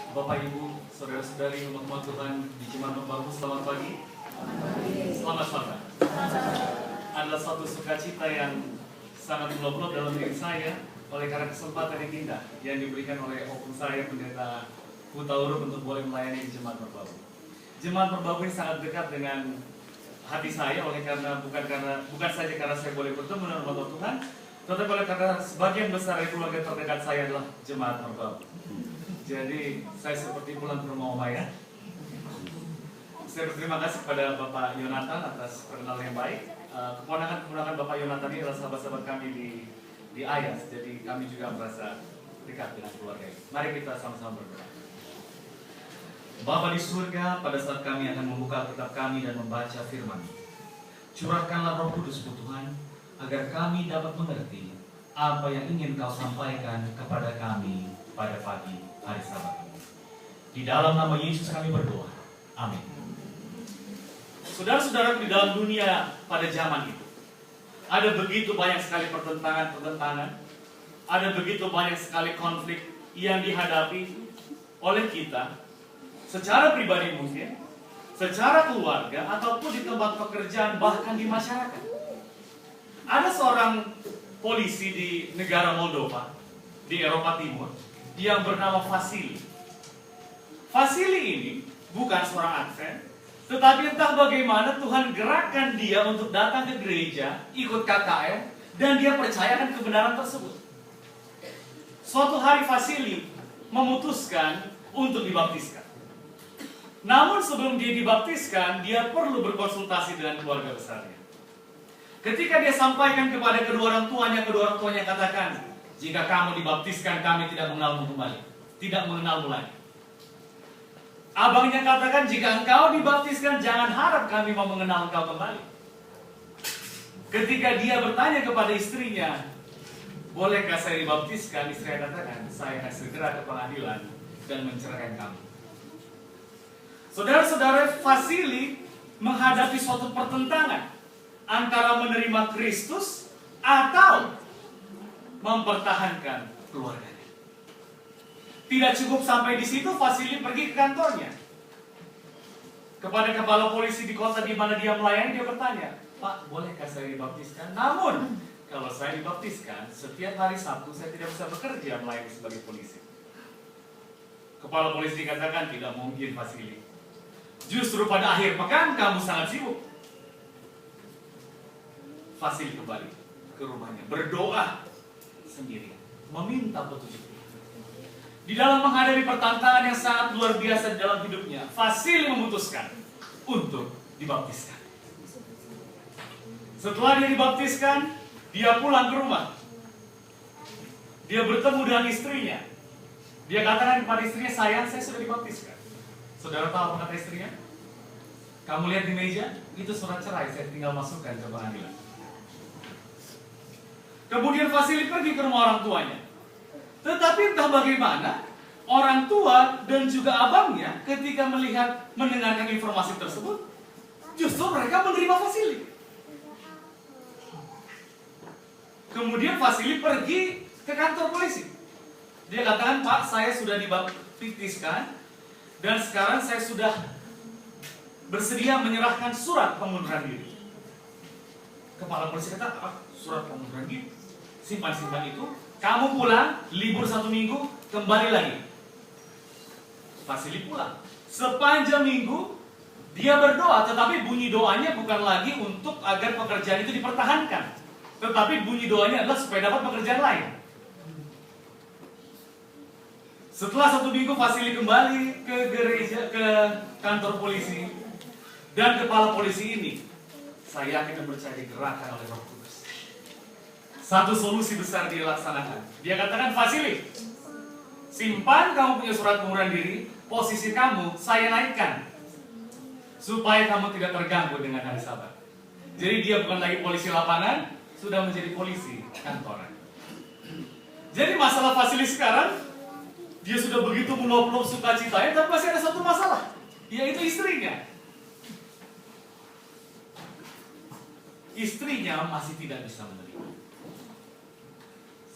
Bapak Ibu, saudara-saudari umat Tuhan di Jemaat Merbabu, selamat pagi. Selamat pagi. Adalah suatu sukacita yang sangat meluap-luap dalam diri saya oleh karena kesempatan yang indah yang diberikan oleh opung saya Pendeta Hutauruk untuk boleh melayani di Jemaat Merbabu. Jemaat Merbabu ini sangat dekat dengan hati saya oleh karena bukan saja karena saya boleh bertemu dengan umat Tuhan, tetapi oleh karena sebagian besar dari keluarga terdekat saya adalah Jemaat Merbabu. Jadi saya seperti pulang ke rumah Oma ya. Saya berterima kasih kepada Bapak Yonatan atas perkenalan yang baik. Keponakan Bapak Yonatan ini adalah sahabat-sahabat kami di Ayas. Jadi kami juga merasa dekat dengan keluarga ini. Mari kita sama-sama berdoa. Bapa di surga, pada saat kami akan membuka kitab kami dan membaca firman, curahkanlah Roh Kudus Tuhan, agar kami dapat mengerti apa yang ingin Kau sampaikan kepada kami pada pagi hari Sabat ini. Di dalam nama Yesus kami berdoa. Amin. Saudara-saudara, di dalam dunia pada zaman itu ada begitu banyak sekali pertentangan, ada begitu banyak sekali konflik yang dihadapi oleh kita secara pribadi mungkin, secara keluarga, ataupun di tempat pekerjaan, bahkan di masyarakat. Ada seorang polisi di negara Moldova, di Eropa Timur, yang bernama Vasili. Vasili ini bukan seorang advent, tetapi entah bagaimana Tuhan gerakkan dia untuk datang ke gereja, ikut KKR, dan dia percayakan kebenaran tersebut. Suatu hari Vasili memutuskan untuk dibaptiskan. Namun sebelum dia dibaptiskan, dia perlu berkonsultasi dengan keluarga besarnya. Ketika dia sampaikan kepada kedua orang tuanya katakan, jika kamu dibaptiskan, kami tidak mengenalmu kembali, tidak mengenalmu lagi. Abangnya katakan, jika engkau dibaptiskan, jangan harap kami mau mengenal engkau kembali. Ketika dia bertanya kepada istrinya, bolehkah saya dibaptiskan? Istrinya katakan, saya akan segera ke pengadilan dan menceraikan kamu. Saudara-saudara, Vasili menghadapi suatu pertentangan antara menerima Kristus atau mempertahankan keluarganya. Tidak cukup sampai di situ, Vasili pergi ke kantornya. Kepada kepala polisi di kota di mana dia melayani, dia bertanya, Pak, bolehkah saya dibaptiskan? Namun, kalau saya dibaptiskan, setiap hari Sabtu saya tidak bisa bekerja melayani sebagai polisi. Kepala polisi dikatakan, tidak mungkin Vasili. Justru pada akhir pekan kamu sangat sibuk. Vasili kembali ke rumahnya, berdoa sendiri, meminta petunjuk. Di dalam menghadapi pertantangan yang sangat luar biasa dalam hidupnya, Vasili memutuskan untuk dibaptiskan. Setelah dia dibaptiskan, dia pulang ke rumah. Dia bertemu dengan istrinya. Dia katakan kepada istrinya, sayang, saya sudah dibaptiskan. Saudara tahu apa kata istrinya? Kamu lihat di meja, itu surat cerai, saya tinggal masukkan ke pengadilan. Kemudian Vasili pergi ke rumah orang tuanya. Tetapi entah bagaimana, orang tua dan juga abangnya ketika mendengarkan informasi tersebut, justru mereka menerima Vasili. Kemudian Vasili pergi ke kantor polisi. Dia katakan, Pak, saya sudah dibaptiskan dan sekarang saya sudah bersedia menyerahkan surat pengunduran diri. Kepala polisi kata, surat pengunduran diri? Simpan itu, kamu pulang, libur 1 minggu, kembali lagi. Vasili pulang. Sepanjang minggu, dia berdoa, tetapi bunyi doanya bukan lagi untuk agar pekerjaan itu dipertahankan. Tetapi bunyi doanya adalah supaya dapat pekerjaan lain. Setelah 1 minggu, Vasili kembali ke gereja, ke kantor polisi. Dan kepala polisi ini, saya yakin percaya digerakkan oleh Roh Kudus. Satu solusi besar dilaksanakan. Dia katakan, Vasili, simpan kamu punya surat pengunduran diri, posisi kamu saya naikkan, supaya kamu tidak terganggu dengan hari Sabat. Jadi dia bukan lagi polisi lapangan, sudah menjadi polisi kantoran. Jadi masalah Vasili sekarang, dia sudah begitu meluap-luap sukacitanya, tapi masih ada satu masalah, yaitu istrinya. Istrinya masih tidak bisa menerima.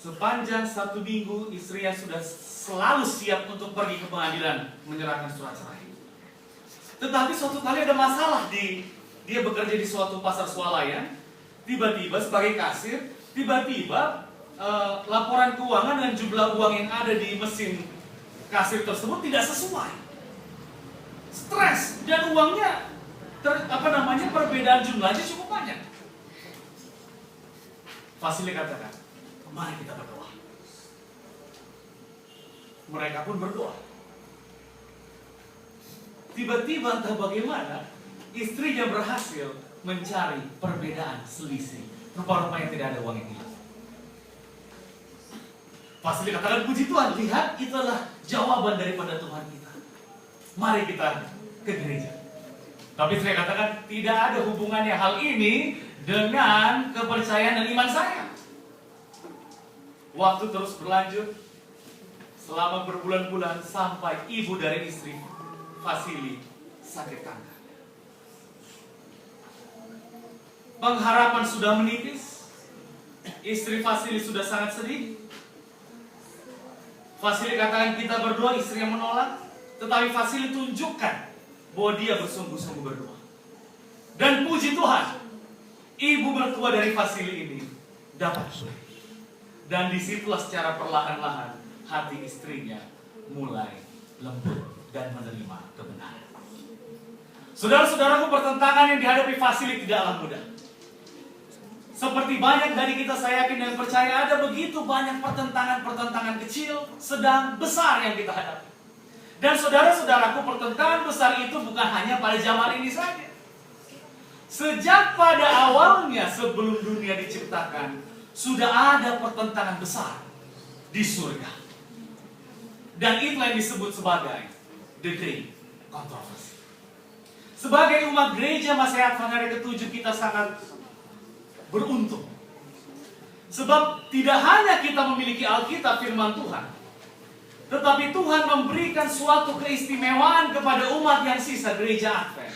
Sepanjang 1 minggu istrinya sudah selalu siap untuk pergi ke pengadilan menyerahkan surat cerai. Tetapi suatu kali ada masalah dia bekerja di suatu pasar swalayan. Tiba-tiba sebagai kasir, tiba-tiba laporan keuangan dan jumlah uang yang ada di mesin kasir tersebut tidak sesuai. Stres dan uangnya perbedaan jumlahnya cukup banyak. Vasili katakan, mari kita berdoa. Mereka pun berdoa. Tiba-tiba entah bagaimana istrinya berhasil mencari perbedaan selisih. Rupa-rupanya tidak ada uang yang hilang. Vasili katakan, puji Tuhan, lihat itulah jawaban daripada Tuhan kita. Mari kita ke gereja. Tapi saya katakan, tidak ada hubungannya hal ini dengan kepercayaan dan iman saya. Waktu terus berlanjut selama berbulan-bulan sampai ibu dari istri Vasili sakit kanker. Pengharapan sudah menipis. Istri Vasili sudah sangat sedih. Vasili katakan kita berdoa, istrinya menolak. Tetapi Vasili tunjukkan bahwa dia bersungguh-sungguh berdoa. Dan puji Tuhan, ibu mertua dari Vasili ini dapat pulih. Dan disitulah secara perlahan-lahan hati istrinya mulai lembut dan menerima kebenaran. Saudara-saudaraku, pertentangan yang dihadapi Vasili tidaklah mudah. Seperti banyak dari kita, saya yakin dan percaya ada begitu banyak pertentangan-pertentangan kecil, sedang, besar yang kita hadapi. Dan saudara-saudaraku, pertentangan besar itu bukan hanya pada zaman ini saja. Sejak pada awalnya sebelum dunia diciptakan, sudah ada pertentangan besar di surga. Dan itulah yang disebut sebagai the great controversy. Sebagai umat gereja Masehat Fanare ke-7, kita sangat beruntung. Sebab tidak hanya kita memiliki Alkitab firman Tuhan, tetapi Tuhan memberikan suatu keistimewaan kepada umat yang sisa gereja Advent.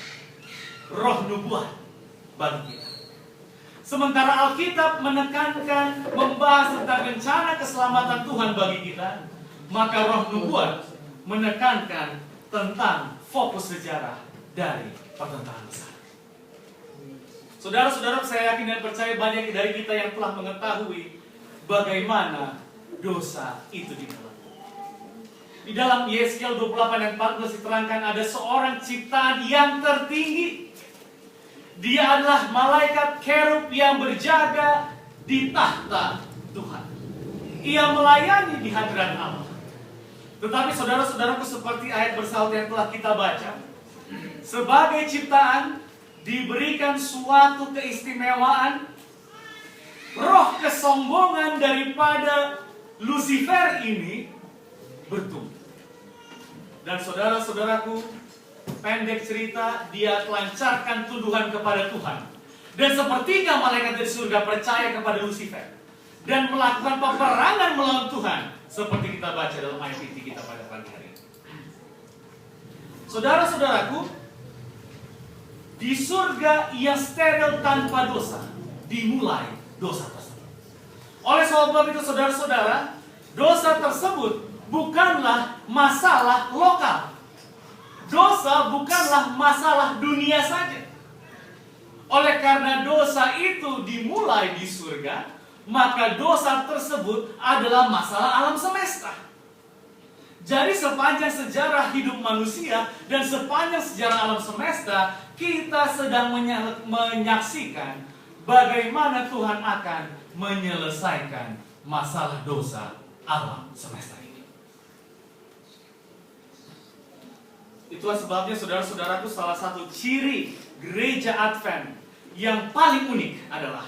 Roh nubuat bagi kita. Sementara Alkitab menekankan, membahas tentang rencana keselamatan Tuhan bagi kita, maka roh nubuat menekankan tentang fokus sejarah dari pertentangan besar. Saudara-saudara, saya yakin dan percaya banyak dari kita yang telah mengetahui bagaimana dosa itu dimulai. Di dalam Yeskiel 28 dan 14 diterangkan ada seorang ciptaan yang tertinggi. Dia adalah malaikat kerub yang berjaga di tahta Tuhan. Ia melayani di hadirat Allah. Tetapi saudara-saudaraku, seperti ayat bersaut yang telah kita baca, sebagai ciptaan diberikan suatu keistimewaan. Roh kesombongan daripada Lucifer ini bertumbuh. Dan saudara-saudaraku, pendek cerita, dia lancarkan tuduhan kepada Tuhan. Dan sepertiga malaikat dari surga percaya kepada Lucifer dan melakukan peperangan melawan Tuhan, seperti kita baca dalam ayat inti kita pada pagi hari ini. Saudara-saudaraku, di surga ia steril tanpa dosa, dimulai dosa tersebut. Oleh sebab itu, saudara-saudara, dosa tersebut bukanlah masalah lokal. Dosa bukanlah masalah dunia saja. Oleh karena dosa itu dimulai di surga, maka dosa tersebut adalah masalah alam semesta. Jadi sepanjang sejarah hidup manusia dan sepanjang sejarah alam semesta, kita sedang menyaksikan bagaimana Tuhan akan menyelesaikan masalah dosa alam semesta ini. Itulah sebabnya saudara-saudaraku, salah satu ciri gereja Advent yang paling unik adalah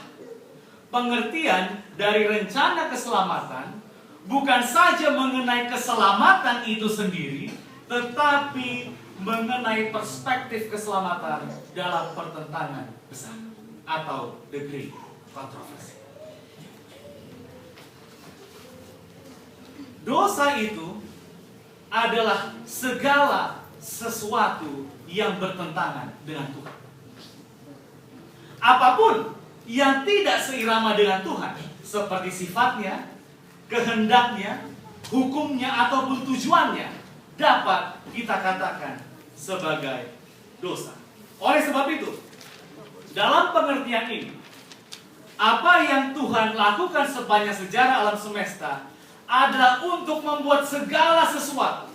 pengertian dari rencana keselamatan bukan saja mengenai keselamatan itu sendiri, tetapi mengenai perspektif keselamatan dalam pertentangan besar atau the great controversy. Dosa itu adalah segala sesuatu yang bertentangan dengan Tuhan. Apapun yang tidak seirama dengan Tuhan, seperti sifatnya, kehendaknya, hukumnya ataupun tujuannya dapat kita katakan sebagai dosa. Oleh sebab itu, dalam pengertian ini, apa yang Tuhan lakukan sepanjang sejarah alam semesta adalah untuk membuat segala sesuatu,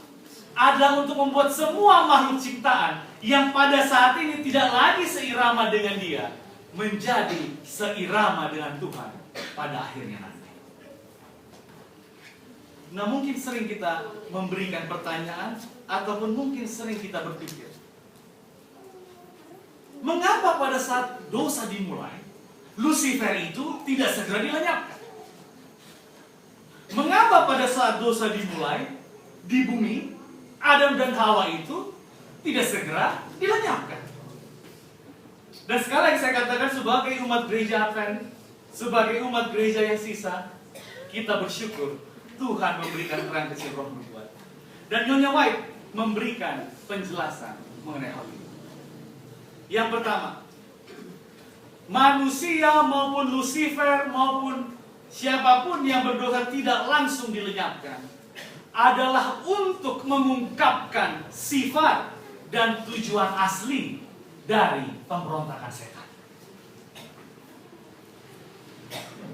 adalah untuk membuat semua makhluk ciptaan yang pada saat ini tidak lagi seirama dengan Dia menjadi seirama dengan Tuhan pada akhirnya nanti. Nah, mungkin sering kita memberikan pertanyaan ataupun mungkin sering kita berpikir, mengapa pada saat dosa dimulai, Lucifer itu tidak segera dilenyapkan? Mengapa pada saat dosa dimulai di bumi, Adam dan Hawa itu tidak segera dilenyapkan? Dan sekali lagi saya katakan, sebagai umat gereja Advent, sebagai umat gereja yang sisa, kita bersyukur Tuhan memberikan terang kecil roh nubuat. Dan Nyonya White memberikan penjelasan mengenai hal ini. Yang pertama, manusia maupun Lucifer maupun siapapun yang berdosa tidak langsung dilenyapkan adalah untuk mengungkapkan sifat dan tujuan asli dari pemberontakan setan.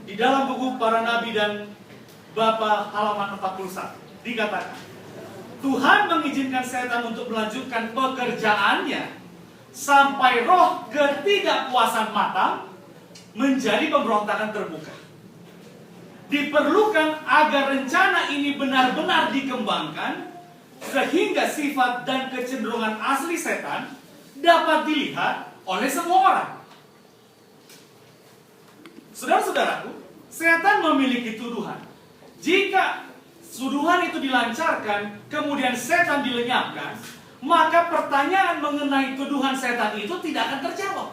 Di dalam buku Para Nabi dan Bapa halaman 41 dikatakan, Tuhan mengizinkan setan untuk melanjutkan pekerjaannya sampai roh ketidakpuasan matang menjadi pemberontakan terbuka. Diperlukan agar rencana ini benar-benar dikembangkan sehingga sifat dan kecenderungan asli setan dapat dilihat oleh semua orang. Saudara-saudaraku, setan memiliki tuduhan. Jika tuduhan itu dilancarkan, kemudian setan dilenyapkan, maka pertanyaan mengenai tuduhan setan itu tidak akan terjawab.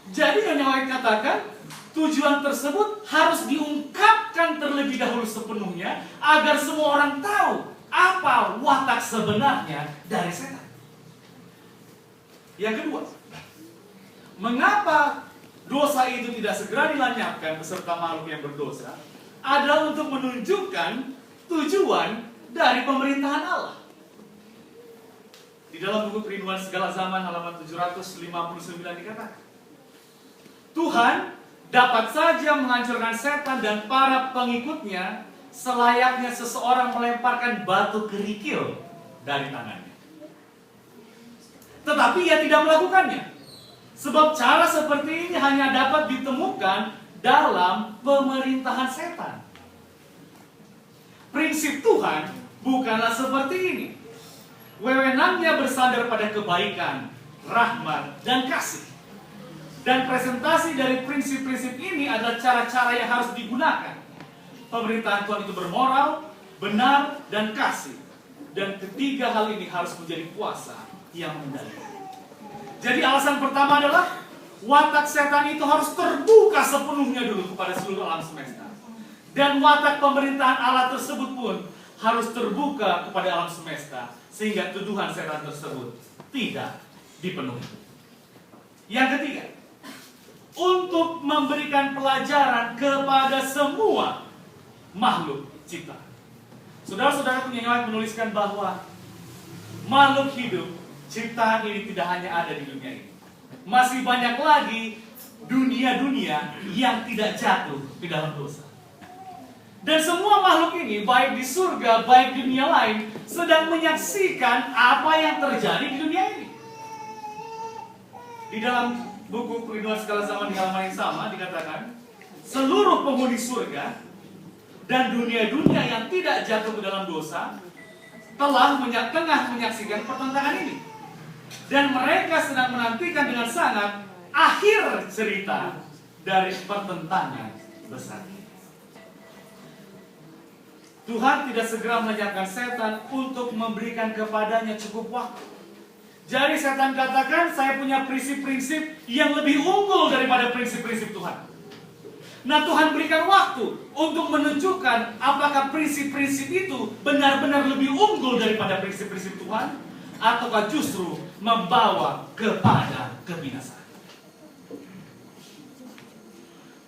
Jadi Nyonya White katakan, tujuan tersebut harus diungkapkan terlebih dahulu sepenuhnya agar semua orang tahu apa watak sebenarnya dari setan. Yang kedua, mengapa dosa itu tidak segera dilenyapkan beserta makhluk yang berdosa adalah untuk menunjukkan tujuan dari pemerintahan Allah. Di dalam buku Kerinduan Segala Zaman halaman 759 dikatakan, Tuhan dapat saja menghancurkan setan dan para pengikutnya selayaknya seseorang melemparkan batu kerikil dari tangannya. Tetapi ia tidak melakukannya, sebab cara seperti ini hanya dapat ditemukan dalam pemerintahan setan. Prinsip Tuhan bukanlah seperti ini. Wewenangnya bersandar pada kebaikan, rahmat, dan kasih. Dan presentasi dari prinsip-prinsip ini adalah cara-cara yang harus digunakan. Pemerintahan Tuhan itu bermoral, benar, dan kasih. Dan ketiga hal ini harus menjadi kuasa yang mengendalikan. Jadi alasan pertama adalah watak setan itu harus terbuka sepenuhnya dulu kepada seluruh alam semesta. Dan watak pemerintahan Allah tersebut pun harus terbuka kepada alam semesta, sehingga tuduhan setan tersebut tidak dipenuhi. Yang ketiga, untuk memberikan pelajaran kepada semua makhluk ciptaan. Saudara-saudara punya menuliskan bahwa makhluk hidup ciptaan ini tidak hanya ada di dunia ini. Masih banyak lagi dunia-dunia yang tidak jatuh di dalam dosa. Dan semua makhluk ini, baik di surga, baik di dunia lain, sedang menyaksikan apa yang terjadi di dunia ini. Di dalam buku Kerinduan Segala Zaman di halaman yang sama dikatakan, seluruh penghuni surga dan dunia-dunia yang tidak jatuh ke dalam dosa tengah menyaksikan pertentangan ini. Dan mereka sedang menantikan dengan sangat akhir cerita dari pertentangan besar ini. Tuhan tidak segera melenyapkan setan untuk memberikan kepadanya cukup waktu. Jadi setan katakan, saya punya prinsip-prinsip yang lebih unggul daripada prinsip-prinsip Tuhan. Nah, Tuhan berikan waktu untuk menunjukkan apakah prinsip-prinsip itu benar-benar lebih unggul daripada prinsip-prinsip Tuhan, ataukah justru membawa kepada kebinasaan.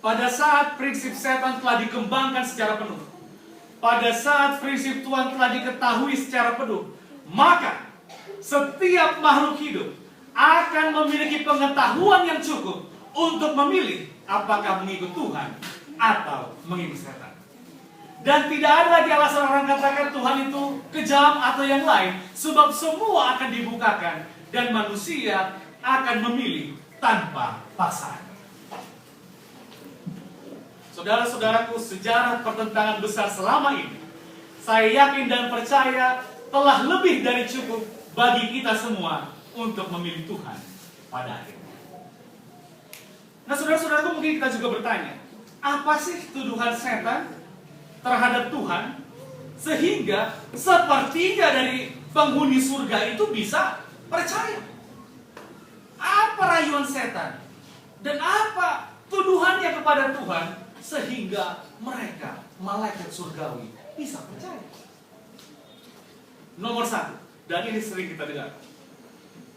pada saat prinsip setan telah dikembangkan secara penuh, pada saat prinsip Tuhan telah diketahui secara penuh, maka setiap makhluk hidup akan memiliki pengetahuan yang cukup untuk memilih apakah mengikut Tuhan atau mengikut setan. Dan tidak ada lagi alasan orang katakan Tuhan itu kejam atau yang lain, sebab semua akan dibukakan dan manusia akan memilih tanpa paksaan. Saudara-saudaraku, sejarah pertentangan besar selama ini, saya yakin dan percaya telah lebih dari cukup bagi kita semua untuk memilih Tuhan pada akhirnya. Nah, saudara-saudaraku, mungkin kita juga bertanya, apa sih tuduhan setan terhadap Tuhan sehingga sepertiga dari penghuni surga itu bisa percaya? Apa rayuan setan dan apa tuduhannya kepada Tuhan sehingga mereka, malaikat surgawi, bisa percaya? Nomor satu, dan ini sering kita dengar,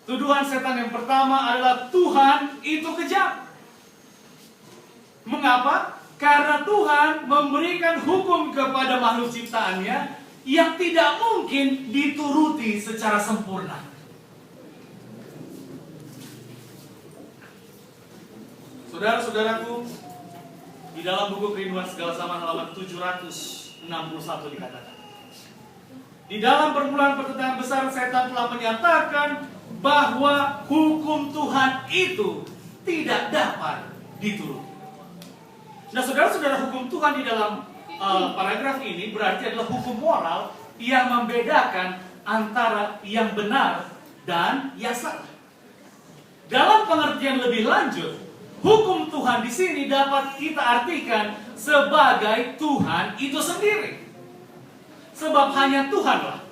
tuduhan setan yang pertama adalah Tuhan itu kejam. Mengapa? Karena Tuhan memberikan hukum kepada makhluk ciptaannya yang tidak mungkin dituruti secara sempurna. Saudara-saudaraku, di dalam buku Kerinduan Segala Zaman halaman 761 dikatakan, di dalam permulaan pertentangan besar, setan telah menyatakan bahwa hukum Tuhan itu tidak dapat dituruti. Nah, saudara-saudara, hukum Tuhan di dalam paragraf ini berarti adalah hukum moral yang membedakan antara yang benar dan yang salah. Dalam pengertian lebih lanjut, hukum Tuhan di sini dapat kita artikan sebagai Tuhan itu sendiri. Sebab hanya Tuhanlah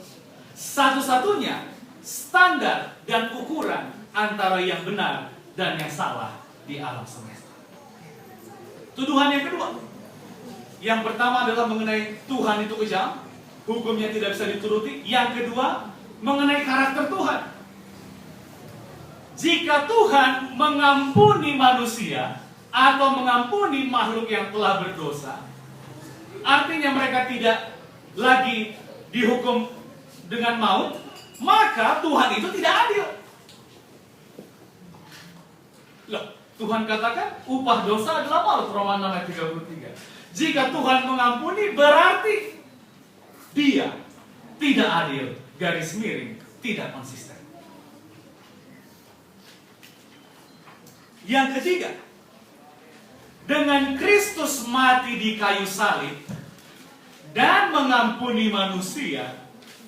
satu-satunya standar dan ukuran antara yang benar dan yang salah di alam semesta. Tuduhan yang kedua, yang pertama adalah mengenai Tuhan itu kejam, hukumnya tidak bisa dituruti. Yang kedua, mengenai karakter Tuhan. Jika Tuhan mengampuni manusia atau mengampuni makhluk yang telah berdosa, artinya mereka tidak lagi dihukum dengan maut, maka Tuhan itu tidak adil. Loh, Tuhan katakan upah dosa adalah maut, Roma 6 ayat 33. Jika Tuhan mengampuni, berarti Dia tidak adil, garis miring, tidak konsisten. Yang ketiga, dengan Kristus mati di kayu salib dan mengampuni manusia,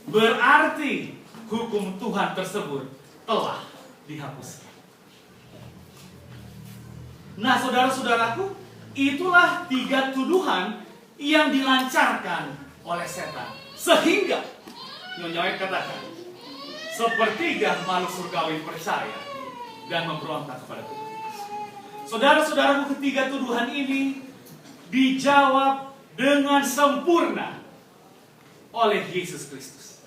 berarti hukum Tuhan tersebut telah dihapuskan. Nah, saudara-saudaraku, itulah tiga tuduhan yang dilancarkan oleh setan. Sehingga Nyonya White katakan, sepertiga makhluk surgawi percaya dan memberontak kepada Tuhan. Saudara-saudaraku, ketiga tuduhan ini dijawab dengan sempurna oleh Yesus Kristus.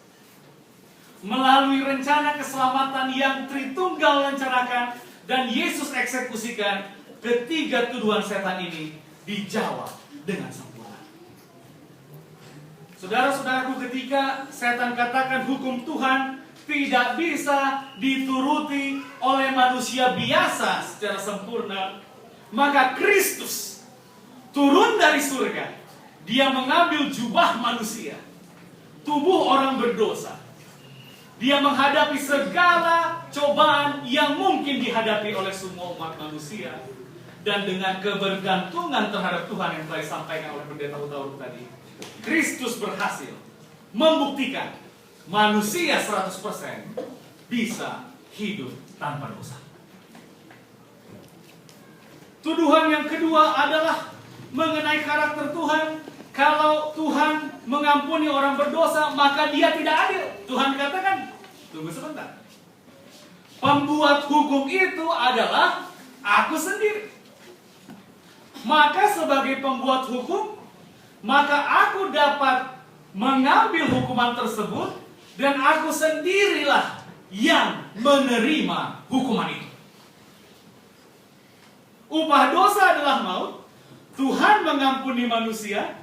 Melalui rencana keselamatan yang Tritunggal rencanakan dan Yesus eksekusikan, ketiga tuduhan setan ini dijawab dengan sempurna. Saudara-saudaraku, ketika setan katakan hukum Tuhan tidak bisa dituruti oleh manusia biasa secara sempurna, maka Kristus turun dari surga. Dia mengambil jubah manusia, tubuh orang berdosa. Dia menghadapi segala cobaan yang mungkin dihadapi oleh semua umat manusia. Dan dengan kebergantungan terhadap Tuhan yang telah disampaikan oleh pendeta Hutauruk tadi, Kristus berhasil membuktikan manusia 100% bisa hidup tanpa dosa. Tuduhan yang kedua adalah mengenai karakter Tuhan. Kalau Tuhan mengampuni orang berdosa, maka Dia tidak adil. Tuhan katakan, tunggu sebentar, pembuat hukum itu adalah Aku sendiri. Maka sebagai pembuat hukum, maka aku dapat mengambil hukuman tersebut dan aku sendirilah yang menerima hukuman itu. Upah dosa adalah maut, Tuhan mengampuni manusia,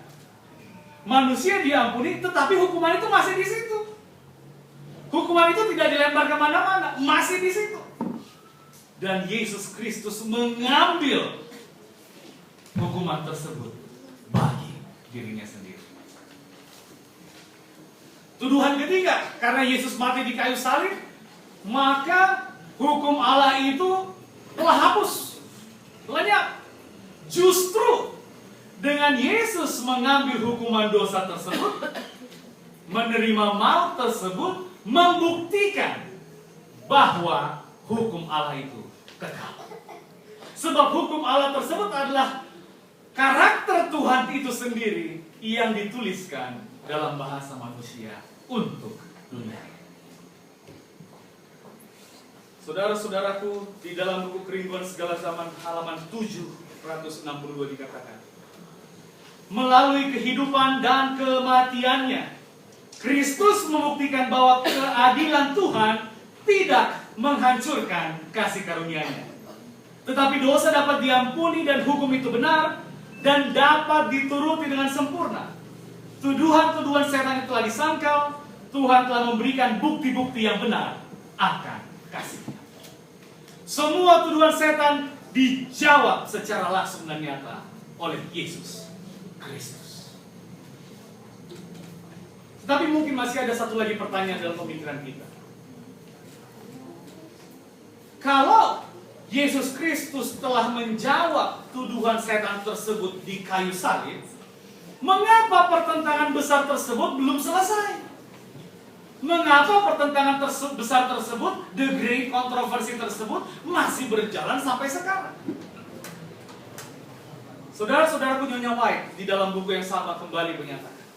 manusia diampuni, tetapi hukuman itu masih di situ. Hukuman itu tidak dilempar kemana-mana, masih di situ. Dan Yesus Kristus mengambil hukuman tersebut bagi dirinya sendiri. Tuduhan ketiga, karena Yesus mati di kayu salib, maka hukum Allah itu telah hapus, lenyap. Justru dengan Yesus mengambil hukuman dosa tersebut, menerima maut tersebut, membuktikan bahwa hukum Allah itu kekal. Sebab hukum Allah tersebut adalah karakter Tuhan itu sendiri yang dituliskan dalam bahasa manusia untuk dunia. Saudara-saudaraku, di dalam buku Kerinduan Segala Zaman halaman 762 dikatakan, melalui kehidupan dan kematiannya, Kristus membuktikan bahwa keadilan Tuhan tidak menghancurkan kasih karunia-Nya. Tetapi dosa dapat diampuni dan hukum itu benar dan dapat dituruti dengan sempurna. Tuduhan-tuduhan setan itu telah disangkal, Tuhan telah memberikan bukti-bukti yang benar akan kasih-Nya. Semua tuduhan setan dijawab secara langsung dan nyata oleh Yesus Kristus. Tetapi mungkin masih ada satu lagi pertanyaan dalam pemikiran kita. Kalau Yesus Kristus telah menjawab tuduhan setan tersebut di kayu salib, mengapa pertentangan besar tersebut belum selesai? Mengapa pertentangan besar tersebut, the great kontroversi tersebut, masih berjalan sampai sekarang? Saudara-saudaraku, Nyonya White di dalam buku yang sama kembali menyatakan,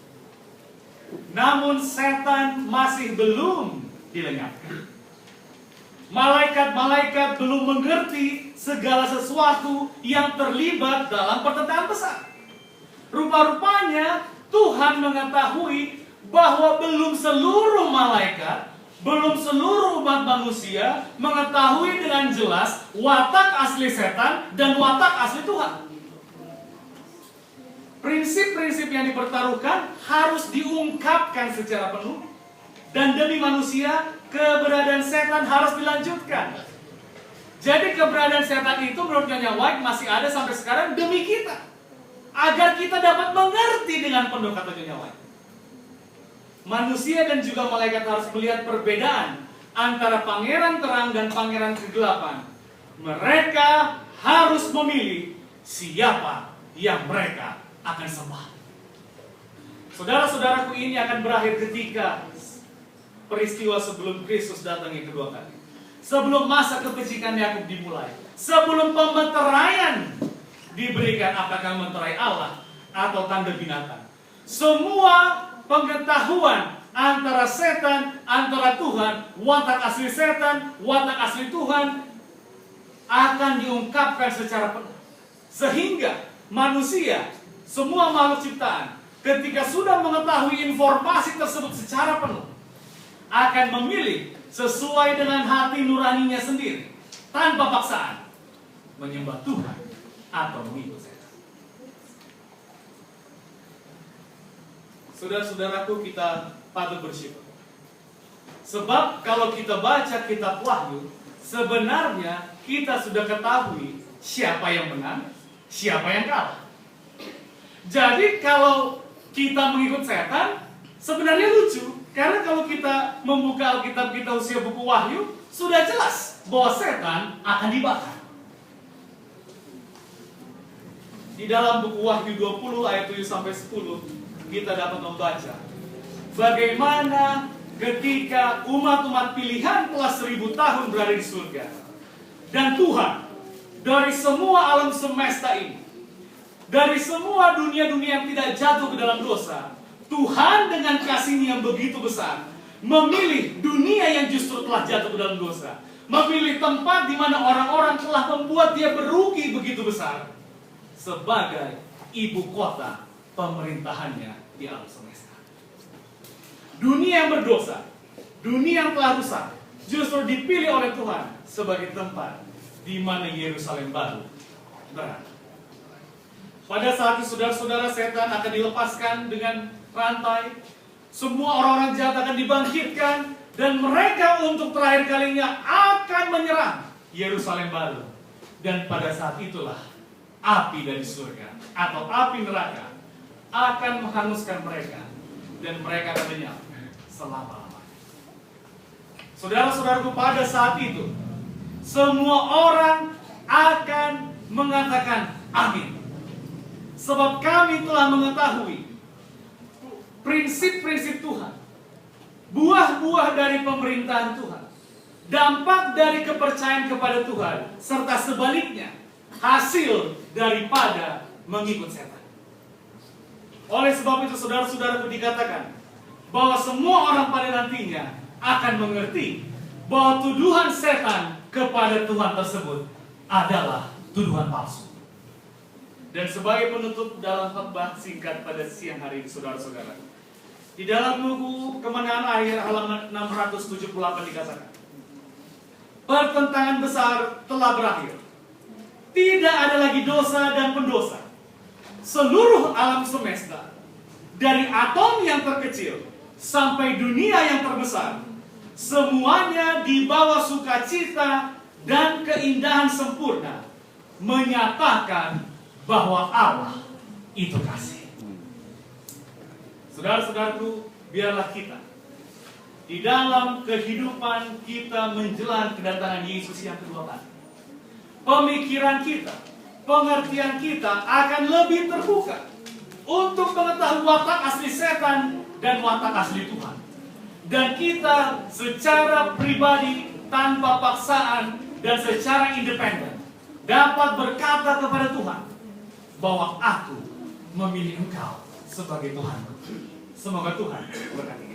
namun setan masih belum dilenyapkan. Malaikat-malaikat belum mengerti segala sesuatu yang terlibat dalam pertentangan besar. Rupa-rupanya Tuhan mengetahui bahwa belum seluruh malaikat, belum seluruh umat manusia mengetahui dengan jelas watak asli setan dan watak asli Tuhan. Prinsip-prinsip yang dipertaruhkan harus diungkapkan secara penuh, dan demi manusia keberadaan setan harus dilanjutkan. Jadi keberadaan setan itu menurut Nyonya White masih ada sampai sekarang demi kita, agar kita dapat mengerti dengan penuh, kata Nyonya White. Manusia dan juga malaikat harus melihat perbedaan antara pangeran terang dan pangeran kegelapan. Mereka harus memilih siapa yang mereka akan sembah. Saudara-saudaraku, ini akan berakhir ketika peristiwa sebelum Kristus datang yang kedua kali. Sebelum masa kebajikan Yakub dimulai. Sebelum pemeteraian diberikan, apakah meterai Allah atau tanda binatang. Semua pengetahuan antara setan, antara Tuhan, watak asli setan, watak asli Tuhan akan diungkapkan secara penuh. Sehingga manusia, semua makhluk ciptaan, ketika sudah mengetahui informasi tersebut secara penuh, akan memilih sesuai dengan hati nuraninya sendiri, tanpa paksaan, menyembah Tuhan atau mengikut setan. Saudara-saudaraku, kita patut bersyukur. Sebab kalau kita baca kitab Wahyu, sebenarnya kita sudah ketahui siapa yang menang, siapa yang kalah. Jadi kalau kita mengikut setan, sebenarnya lucu. Karena kalau kita membuka Alkitab kita usia buku Wahyu, sudah jelas bahwa setan akan dibakar. Di dalam buku Wahyu 20 ayat 7-10, kita dapat membaca bagaimana ketika umat-umat pilihan telah 1000 tahun berada di surga, dan Tuhan dari semua alam semesta ini, dari semua dunia-dunia yang tidak jatuh ke dalam dosa, Tuhan dengan kasih-Nya yang begitu besar memilih dunia yang justru telah jatuh ke dalam dosa, memilih tempat di mana orang-orang telah membuat dia berugi begitu besar sebagai ibu kota pemerintahannya di alam semesta. Dunia yang berdosa, dunia yang telah rusak, justru dipilih oleh Tuhan sebagai tempat di mana Yerusalem baru berada. Pada saat itu saudara-saudara, setan akan dilepaskan dengan rantai. Semua orang-orang jahat akan dibangkitkan. Dan mereka untuk terakhir kalinya akan menyerang Yerusalem baru. Dan pada saat itulah api dari surga atau api neraka akan menghanguskan mereka. Dan mereka akan menyala selama-lamanya. Saudara-saudaraku, pada saat itu semua orang akan mengatakan amin. Sebab kami telah mengetahui prinsip-prinsip Tuhan, buah-buah dari pemerintahan Tuhan, dampak dari kepercayaan kepada Tuhan, serta sebaliknya hasil daripada mengikut setan. Oleh sebab itu saudara-saudaraku, dikatakan bahwa semua orang pada nantinya akan mengerti bahwa tuduhan setan kepada Tuhan tersebut adalah tuduhan palsu. Dan sebagai penutup dalam khotbah singkat pada siang hari ini, saudara-saudara, di dalam buku Kemenangan Akhir halaman 678 dikatakan, pertentangan besar telah berakhir. Tidak ada lagi dosa dan pendosa. Seluruh alam semesta, dari atom yang terkecil sampai dunia yang terbesar, semuanya di bawah sukacita dan keindahan sempurna, menyatakan bahwa Allah itu kasih. Saudara-saudaraku, biarlah kita di dalam kehidupan kita menjelang kedatangan Yesus yang kedua kali, pemikiran kita, pengertian kita akan lebih terbuka untuk mengetahui watak asli setan dan watak asli Tuhan. Dan kita secara pribadi, tanpa paksaan dan secara independen, dapat berkata kepada Tuhan bahwa aku memilih Engkau sebagai Tuhanku. Semoga Tuhan berkati.